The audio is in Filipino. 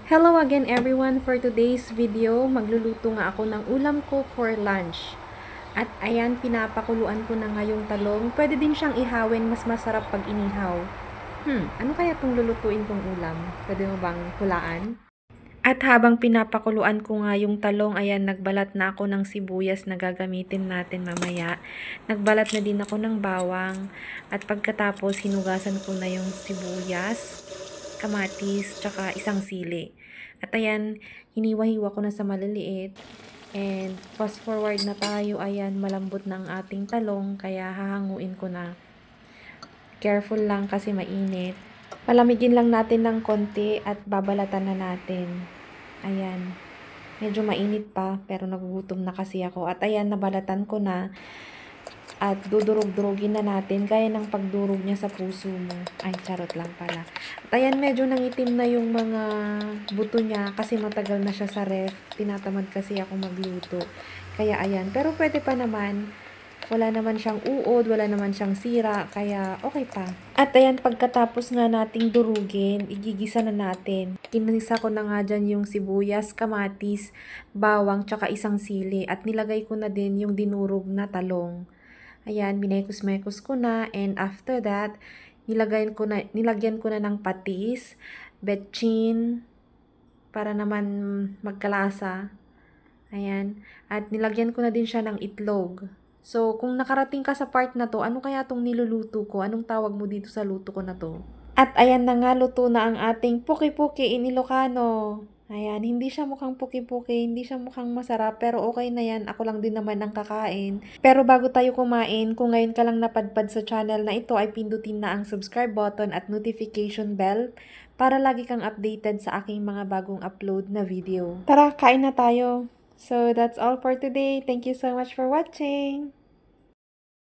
Hello again everyone. For today's video, magluluto nga ako ng ulam ko for lunch. At ayan, pinapakuluan ko na ngayong talong. Pwede din siyang ihawin, mas masarap pag inihaw. Ano kaya itong lulutuin kong ulam? Pwede mo bang hulaan? At habang pinapakuluan ko nga yung talong, ayan, nagbalat na ako ng sibuyas na gagamitin natin mamaya. Nagbalat na din ako ng bawang. At pagkatapos, hinugasan ko na yung sibuyas, kamatis, tsaka isang sili. At ayan, hiniwa-hiwa ko na sa maliliit. And fast forward na tayo, ayan, malambot na ang ating talong, kaya hahanguin ko na. Careful lang kasi mainit. Palamigin lang natin ng konti at babalatan na natin. Ayan. Medyo mainit pa, pero nagugutom na kasi ako. At ayan, nabalatan ko na. At dudurog-durugin na natin, gaya ng pagdurog niya sa puso mo. Ay, charot lang pala. At ayan, medyo nangitim na yung mga buto niya kasi matagal na siya sa ref. Tinatamad kasi ako magluto. Kaya ayan, pero pwede pa naman. Wala naman siyang uod, wala naman siyang sira, kaya okay pa. At ayan, pagkatapos nga nating durugin, igigisa na natin. Kinisa ko na nga dyan yung sibuyas, kamatis, bawang, tsaka isang sili. At nilagay ko na din yung dinurog na talong. Ayan, binekos-mekos ko na, and after that, nilagyan ko na ng patis, betchin, para naman magkalasa. Ayan, at nilagyan ko na din siya ng itlog. So, kung nakarating ka sa part na to, ano kaya tong niluluto ko? Anong tawag mo dito sa luto ko na to? At ayan na nga, luto na ang ating puki-puki in Ilocano. Ayan, hindi siya mukhang puki-puki, hindi siya mukhang masarap, pero okay na yan. Ako lang din naman ang kakain. Pero bago tayo kumain, kung ngayon ka lang napadpad sa channel na ito, ay pindutin na ang subscribe button at notification bell para lagi kang updated sa aking mga bagong upload na video. Tara, kain na tayo! So, that's all for today. Thank you so much for watching!